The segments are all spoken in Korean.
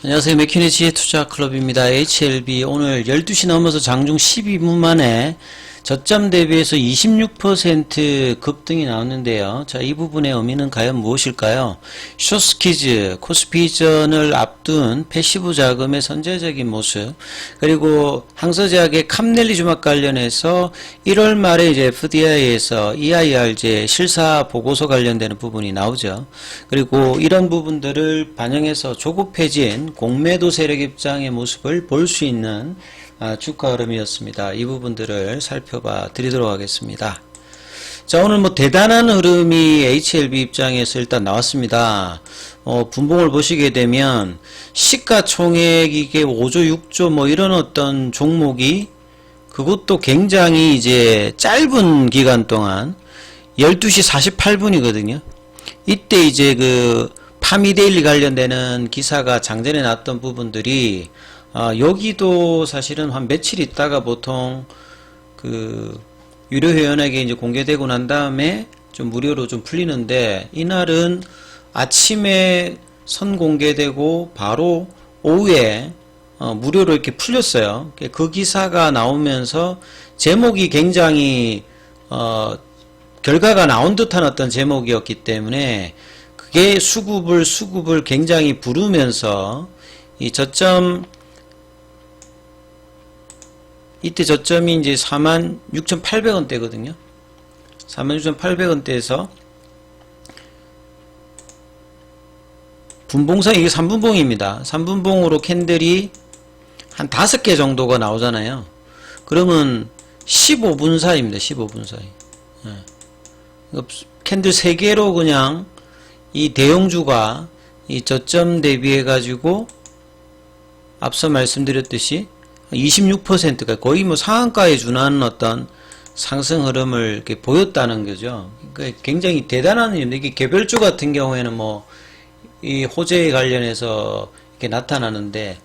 안녕하세요. 맥키니 지혜투자클럽입니다. HLB 오늘 12시 넘어서 장중 12분 만에 저점 대비해서 26% 급등이 나왔는데요. 자, 이 부분의 의미는 과연 무엇일까요? 숏스퀴즈, 코스피 이전을 앞둔 패시브 자금의 선제적인 모습, 그리고 항서제약의 캄넬리 주막 관련해서 1월 말에 이제 FDI에서 EIR제 실사 보고서 관련되는 부분이 나오죠. 그리고 이런 부분들을 반영해서 조급해진 공매도 세력 입장의 모습을 볼 수 있는 주가 흐름이었습니다. 이 부분들을 살펴봐 드리도록 하겠습니다. 자, 오늘 뭐 대단한 흐름이 HLB 입장에서 일단 나왔습니다. 분봉을 보시게 되면 시가총액 이게 5조 6조 뭐 이런 어떤 종목이 그것도 굉장히 이제 짧은 기간 동안 12시 48분이거든요. 이때 이제 그 파미데일리 관련되는 기사가 장전에 났던 부분들이 여기도 사실은 한 며칠 있다가 보통 그 유료 회원에게 이제 공개되고 난 다음에 좀 무료로 좀 풀리는데, 이날은 아침에 선 공개되고 바로 오후에 무료로 이렇게 풀렸어요. 그 기사가 나오면서 제목이 굉장히 결과가 나온 듯한 어떤 제목이었기 때문에 그게 수급을 굉장히 부르면서 이 저점, 이때 저점이 이제 46,800원대거든요. 46,800원대에서 분봉상 이게 3분봉입니다. 3분봉으로 캔들이 한 5개 정도가 나오잖아요. 그러면 15분 사이입니다. 15분 사이. 캔들 3개로 그냥 이 대형주가 이 저점 대비해 가지고 앞서 말씀드렸듯이 26%가 거의 뭐 상한가에 준하는 어떤 상승 흐름을 이렇게 보였다는 거죠. 그러니까 굉장히 대단한 일인데, 이게 개별주 같은 경우에는 뭐 이 호재에 관련해서 이렇게 나타나는데,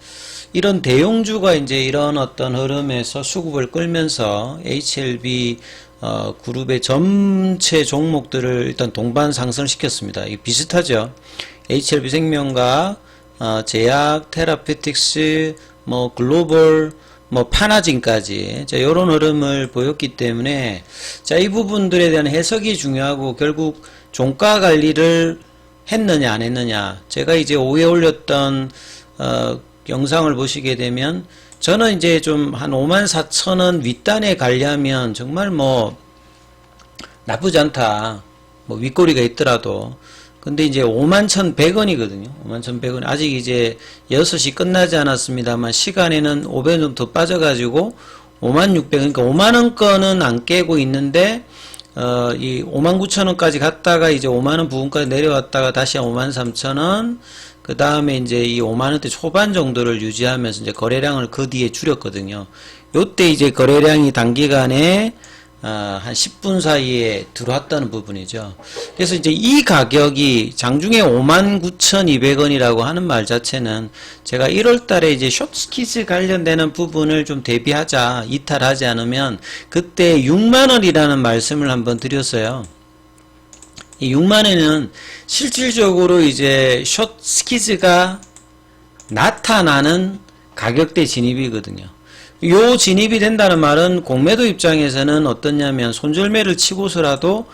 이런 대형주가 이제 이런 어떤 흐름에서 수급을 끌면서 HLB 그룹의 전체 종목들을 일단 동반 상승시켰습니다. 이게 비슷하죠. HLB 생명과 제약, 테라피틱스, 뭐 글로벌, 뭐 파나진까지 자 요런 흐름을 보였기 때문에 자 이 부분들에 대한 해석이 중요하고, 결국 종가 관리를 했느냐 안 했느냐, 제가 이제 오후에 올렸던 영상을 보시게 되면 저는 이제 좀 한 54,000원 윗단에 가려면 정말 뭐 나쁘지 않다, 뭐 윗꼬리가 있더라도. 근데 이제 51,100원이거든요. 51,100원. 아직 이제 6시 끝나지 않았습니다만 시간에는 500원 정도 더 빠져가지고 56,000원. 그러니까 5만원권은 안 깨고 있는데, 이 59,000원까지 갔다가 이제 5만원 부분까지 내려왔다가 다시 53,000원. 그 다음에 이제 이 5만원대 초반 정도를 유지하면서 이제 거래량을 그 뒤에 줄였거든요. 요때 이제 거래량이 단기간에 한 10분 사이에 들어왔다는 부분이죠. 그래서 이제 이 가격이 장중에 59,200원이라고 하는 말 자체는 제가 1월 달에 이제 숏스퀴즈 관련되는 부분을 좀 대비하자, 이탈하지 않으면 그때 6만원이라는 말씀을 한번 드렸어요. 이 6만원은 실질적으로 이제 숏스퀴즈가 나타나는 가격대 진입이거든요. 요 진입이 된다는 말은 공매도 입장에서는 어떻냐면 손절매를 치고서라도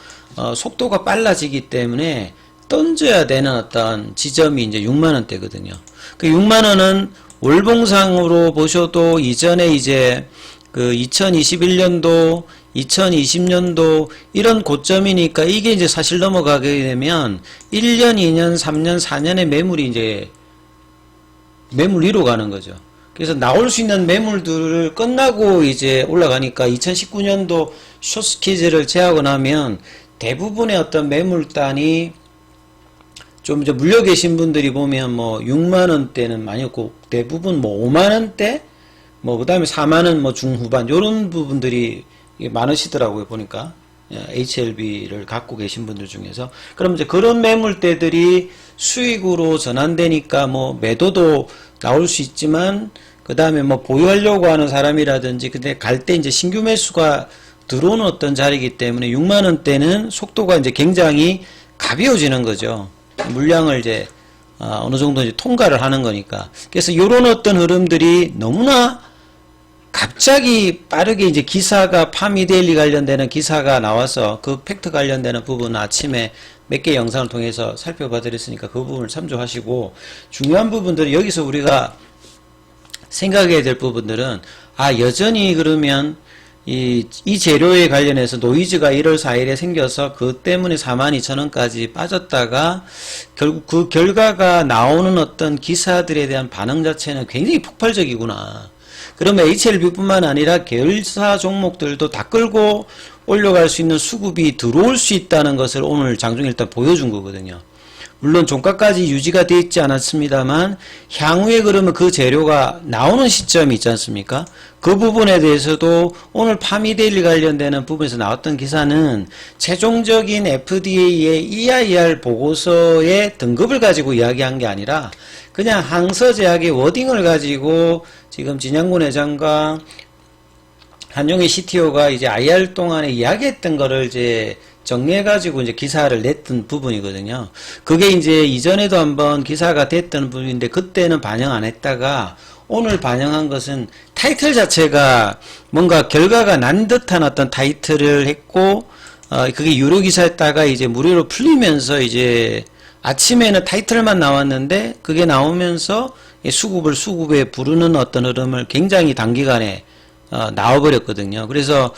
속도가 빨라지기 때문에 던져야 되는 어떤 지점이 이제 6만원대거든요. 그 6만원은 월봉상으로 보셔도 이전에 이제 그 2021년도, 2020년도 이런 고점이니까 이게 이제 사실 넘어가게 되면 1년, 2년, 3년, 4년의 매물이 이제 매물 위로 가는 거죠. 그래서 나올 수 있는 매물들을 끝나고 이제 올라가니까 2019년도 숏스퀴즈를 제하고 나면 대부분의 어떤 매물단이 좀 이제 물려 계신 분들이 보면 뭐 6만원대는 많이 없고 대부분 뭐 5만원대 뭐 그 다음에 4만원 뭐 중후반 요런 부분들이 많으시더라고요. 보니까 HLB를 갖고 계신 분들 중에서. 그럼 이제 그런 매물대들이 수익으로 전환되니까 뭐 매도도 나올 수 있지만, 그 다음에 뭐 보유하려고 하는 사람이라든지, 근데 갈 때 이제 신규 매수가 들어오는 어떤 자리이기 때문에 6만원대는 속도가 이제 굉장히 가벼워지는 거죠. 물량을 이제 어느 정도 이제 통과를 하는 거니까. 그래서 요런 어떤 흐름들이 너무나 갑자기 빠르게 이제 기사가 파미데일리 관련되는 기사가 나와서 그 팩트 관련되는 부분은 아침에 몇 개 영상을 통해서 살펴봐 드렸으니까 그 부분을 참조하시고, 중요한 부분들은 여기서 우리가 생각해야 될 부분들은, 여전히 그러면 이 재료에 관련해서 노이즈가 1월 4일에 생겨서 그 때문에 42,000원까지 빠졌다가 결국 그 결과가 나오는 어떤 기사들에 대한 반응 자체는 굉장히 폭발적이구나. 그러면 HLB뿐만 아니라 계열사 종목들도 다 끌고 올려갈 수 있는 수급이 들어올 수 있다는 것을 오늘 장중에 일단 보여준 거거든요. 물론 종가까지 유지가 되어 있지 않았습니다만 향후에 그러면 그 재료가 나오는 시점이 있지 않습니까? 그 부분에 대해서도 오늘 파미데일리 관련되는 부분에서 나왔던 기사는 최종적인 FDA의 EIR 보고서의 등급을 가지고 이야기한 게 아니라 그냥 항서제약의 워딩을 가지고 지금 진양군 회장과 한용의 CTO가 이제 IR 동안에 이야기했던 거를 이제 정리해가지고 이제 기사를 냈던 부분이거든요. 그게 이제 이전에도 한번 기사가 됐던 부분인데 그때는 반영 안 했다가 오늘 반영한 것은 타이틀 자체가 뭔가 결과가 난 듯한 어떤 타이틀을 했고, 그게 유료 기사였다가 이제 무료로 풀리면서 이제 아침에는 타이틀만 나왔는데 그게 나오면서 수급에 부르는 어떤 흐름을 굉장히 단기간에 나와버렸거든요. 그래서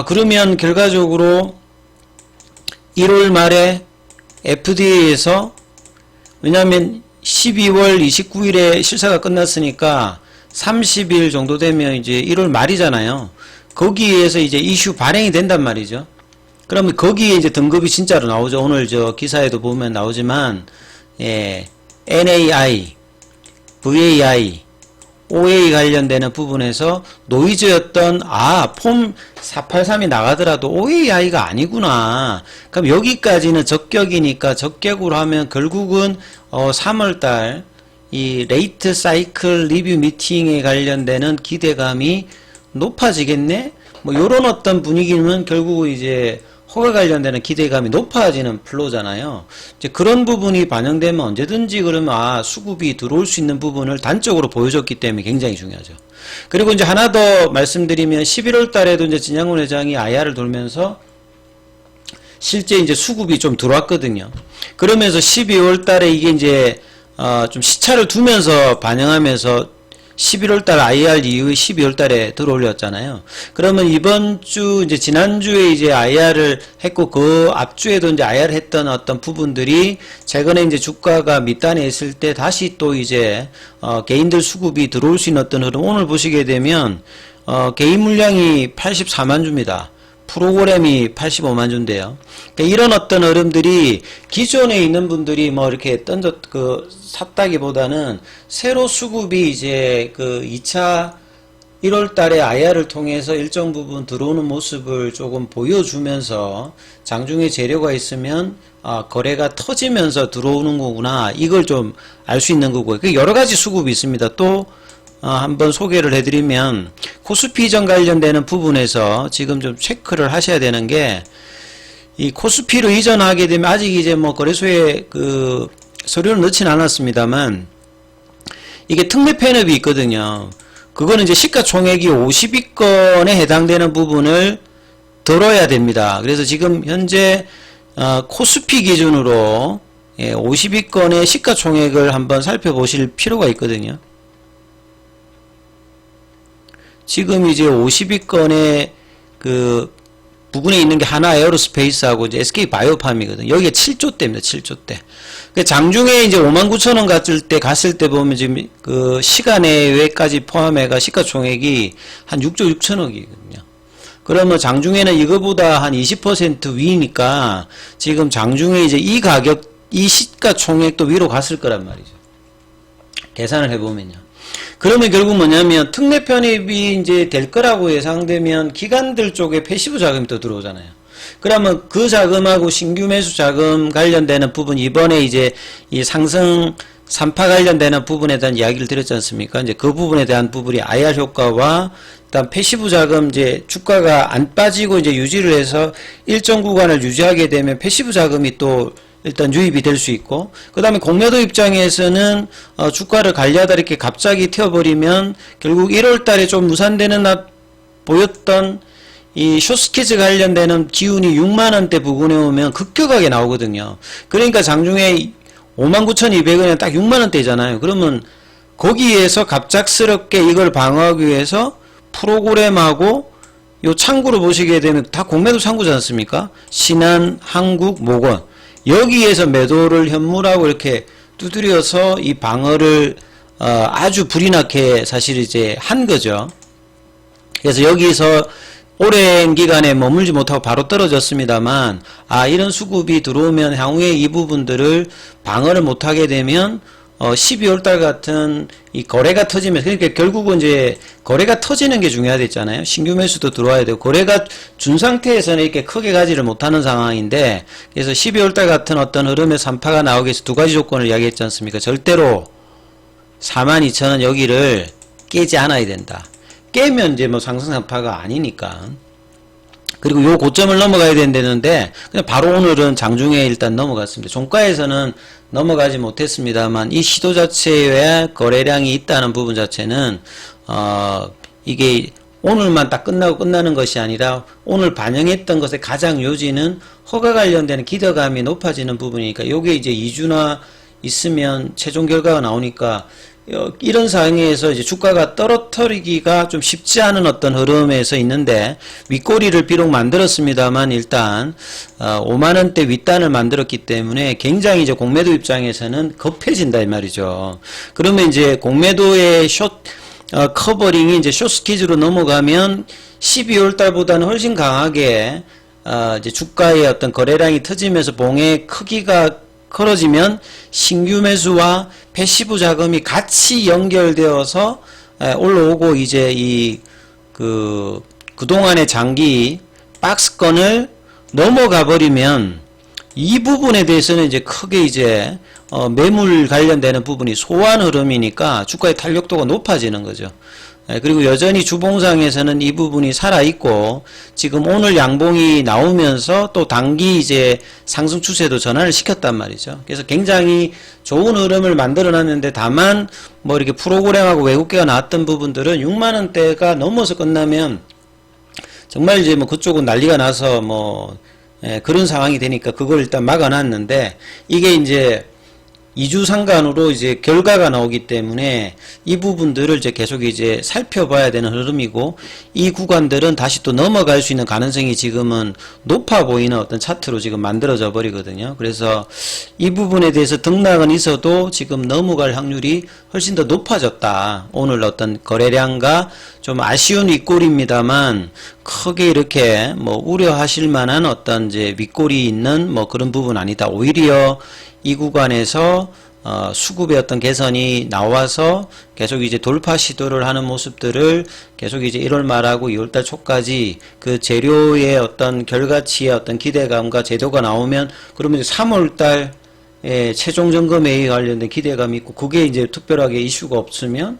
그러면 결과적으로 1월 말에 FDA에서, 왜냐하면 12월 29일에 실사가 끝났으니까 30일 정도 되면 이제 1월 말이잖아요. 거기에서 이제 이슈 발행이 된단 말이죠. 그러면 거기에 이제 등급이 진짜로 나오죠. 오늘 저 기사에도 보면 나오지만, NAI, VAI, OA 관련되는 부분에서 노이즈였던 폼 483이 나가더라도 OAI가 아니구나. 그럼 여기까지는 적격이니까 적격으로 하면 결국은 3월달 이 레이트 사이클 리뷰 미팅에 관련되는 기대감이 높아지겠네? 뭐 요런 어떤 분위기는 결국 이제 허가 관련되는 기대감이 높아지는 플로우잖아요. 이제 그런 부분이 반영되면 언제든지 그러면 수급이 들어올 수 있는 부분을 단적으로 보여줬기 때문에 굉장히 중요하죠. 그리고 이제 하나 더 말씀드리면 11월 달에도 이제 진양훈 회장이 IR을 돌면서 실제 이제 수급이 좀 들어왔거든요. 그러면서 12월 달에 이게 이제 좀 시차를 두면서 반영하면서 11월달 IR 이후에 12월달에 들어올렸잖아요. 그러면 이번 주, 이제 지난주에 이제 IR을 했고, 그 앞주에도 이제 IR을 했던 어떤 부분들이 최근에 이제 주가가 밑단에 있을 때 다시 또 이제, 개인들 수급이 들어올 수 있는 어떤 흐름, 오늘 보시게 되면, 개인 물량이 84만 주입니다. 프로그램이 85만 주인데요. 그러니까 이런 어떤 흐름들이 기존에 있는 분들이 뭐 이렇게 샀다기보다는 새로 수급이 이제 그 2차 1월 달에 IR을 통해서 일정 부분 들어오는 모습을 조금 보여주면서 장중에 재료가 있으면 거래가 터지면서 들어오는 거구나. 이걸 좀 알 수 있는 거고요. 여러 가지 수급이 있습니다. 또 한번 소개를 해드리면 코스피 이전 관련되는 부분에서 지금 좀 체크를 하셔야 되는 게, 이 코스피로 이전하게 되면 아직 이제 뭐 거래소에 그 서류를 넣지는 않았습니다만 이게 특례 패널이 있거든요. 그거는 이제 시가총액이 50위권에 해당되는 부분을 들어야 됩니다. 그래서 지금 현재 코스피 기준으로 50위권의 시가총액을 한번 살펴보실 필요가 있거든요. 지금 이제 50위권에 그 부근에 있는 게 하나 에어로스페이스하고 이제 SK 바이오팜이거든요. 여기가 7조대입니다. 7조대. 장중에 이제 59,000원 갔을 때 보면 지금 그 시간외까지 포함해가 시가총액이 한 6조 6천억이거든요. 그러면 장중에는 이거보다 한 20% 위니까 지금 장중에 이제 이 가격, 이 시가총액도 위로 갔을 거란 말이죠. 계산을 해보면요. 그러면 결국 뭐냐면 특례 편입이 이제 될 거라고 예상되면 기관들 쪽에 패시브 자금이 또 들어오잖아요. 그러면 그 자금하고 신규 매수 자금 관련되는 부분, 이번에 이제 이 상승 3파 관련되는 부분에 대한 이야기를 드렸지 않습니까? 이제 그 부분에 대한 부분이 IR 효과와 일단 패시브 자금, 이제 주가가 안 빠지고 이제 유지를 해서 일정 구간을 유지하게 되면 패시브 자금이 또 일단 유입이 될 수 있고, 그 다음에 공매도 입장에서는 주가를 관리하다 이렇게 갑자기 튀어버리면 결국 1월 달에 좀 무산되는 보였던 이 숏스퀴즈 관련되는 기운이 6만원대 부근에 오면 급격하게 나오거든요. 그러니까 장중에 59,200원에 딱 6만원대잖아요. 그러면 거기에서 갑작스럽게 이걸 방어하기 위해서 프로그램하고 요 창구로 보시게 되면 다 공매도 창구지 않습니까? 신한, 한국, 모건. 여기에서 매도를 현물하고 이렇게 두드려서 이 방어를 아주 불이 나게 사실 이제 한 거죠. 그래서 여기서 오랜 기간에 머물지 못하고 바로 떨어졌습니다만, 이런 수급이 들어오면 향후에 이 부분들을 방어를 못하게 되면 12월달 같은 이 거래가 터지면서, 그러니까 결국은 이제 거래가 터지는 게 중요하겠잖아요. 신규 매수도 들어와야 되고, 거래가 준 상태에서는 이렇게 크게 가지를 못하는 상황인데, 그래서 12월달 같은 어떤 흐름의 산파가 나오기 위해서 두 가지 조건을 이야기했지 않습니까? 절대로 42,000원 여기를 깨지 않아야 된다. 깨면 이제 뭐 상승 산파가 아니니까. 그리고 요 고점을 넘어가야 된다는데 그냥 바로 오늘은 장중에 일단 넘어갔습니다. 종가에서는 넘어가지 못했습니다만 이 시도 자체에 거래량이 있다는 부분 자체는 이게 오늘만 딱 끝나고 끝나는 것이 아니라 오늘 반영했던 것의 가장 요지는 허가 관련되는 기대감이 높아지는 부분이니까 요게 이제 2주나 있으면 최종 결과가 나오니까 이런 상황에서 이제 주가가 떨어뜨리기가 좀 쉽지 않은 어떤 흐름에서 있는데 윗꼬리를 비록 만들었습니다만 일단 5만원대 윗단을 만들었기 때문에 굉장히 이제 공매도 입장에서는 급해진다 이 말이죠. 그러면 이제 공매도의 커버링이 이제 숏스퀴즈로 넘어가면 12월 달보다는 훨씬 강하게 이제 주가의 어떤 거래량이 터지면서 봉의 크기가 커지면 신규 매수와 패시브 자금이 같이 연결되어서 올라오고 이제 그동안의 장기 박스권을 넘어가 버리면 이 부분에 대해서는 이제 크게 이제 매물 관련되는 부분이 소환 흐름이니까 주가의 탄력도가 높아지는 거죠. 그리고 여전히 주봉상에서는 이 부분이 살아있고 지금 오늘 양봉이 나오면서 또 단기 이제 상승 추세도 전환을 시켰단 말이죠. 그래서 굉장히 좋은 흐름을 만들어 놨는데 다만 뭐 이렇게 프로그램하고 외국계가 나왔던 부분들은 6만원대가 넘어서 끝나면 정말 이제 뭐 그쪽은 난리가 나서 뭐 그런 상황이 되니까 그걸 일단 막아놨는데 이게 이제 2주 상간으로 이제 결과가 나오기 때문에 이 부분들을 이제 계속 이제 살펴봐야 되는 흐름이고 이 구간들은 다시 또 넘어갈 수 있는 가능성이 지금은 높아 보이는 어떤 차트로 지금 만들어져 버리거든요. 그래서 이 부분에 대해서 등락은 있어도 지금 넘어갈 확률이 훨씬 더 높아졌다. 오늘 어떤 거래량과 좀 아쉬운 윗골입니다만 크게 이렇게 뭐 우려하실 만한 어떤 이제 윗골이 있는 뭐 그런 부분 아니다. 오히려 이 구간에서 수급의 어떤 개선이 나와서 계속 이제 돌파 시도를 하는 모습들을 계속 이제 1월 말하고 2월달 초까지 그 재료의 어떤 결과치의 어떤 기대감과 제도가 나오면 그러면 이제 3월달 최종 점검회의 관련된 기대감이 있고 그게 이제 특별하게 이슈가 없으면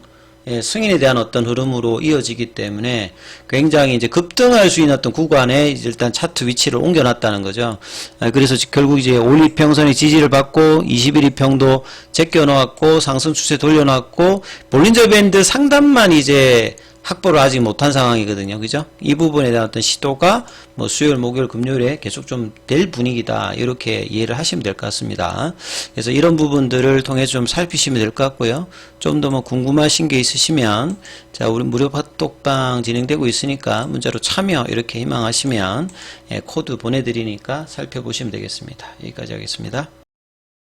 승인에 대한 어떤 흐름으로 이어지기 때문에 굉장히 이제 급등할 수 있는 어떤 구간에 일단 차트 위치를 옮겨놨다는 거죠. 그래서 결국 이제 5일평선의 지지를 받고 21일평도 제껴놓았고 상승 추세 돌려놨고 볼린저 밴드 상단만 이제 확보를 아직 못한 상황이거든요. 그죠? 이 부분에 대한 어떤 시도가 뭐 수요일, 목요일, 금요일에 계속 좀 될 분위기다. 이렇게 이해를 하시면 될 것 같습니다. 그래서 이런 부분들을 통해서 좀 살피시면 될 것 같고요. 좀 더 뭐 궁금하신 게 있으시면 자, 우리 무료 팟독방 진행되고 있으니까 문자로 참여 이렇게 희망하시면 코드 보내드리니까 살펴보시면 되겠습니다. 여기까지 하겠습니다.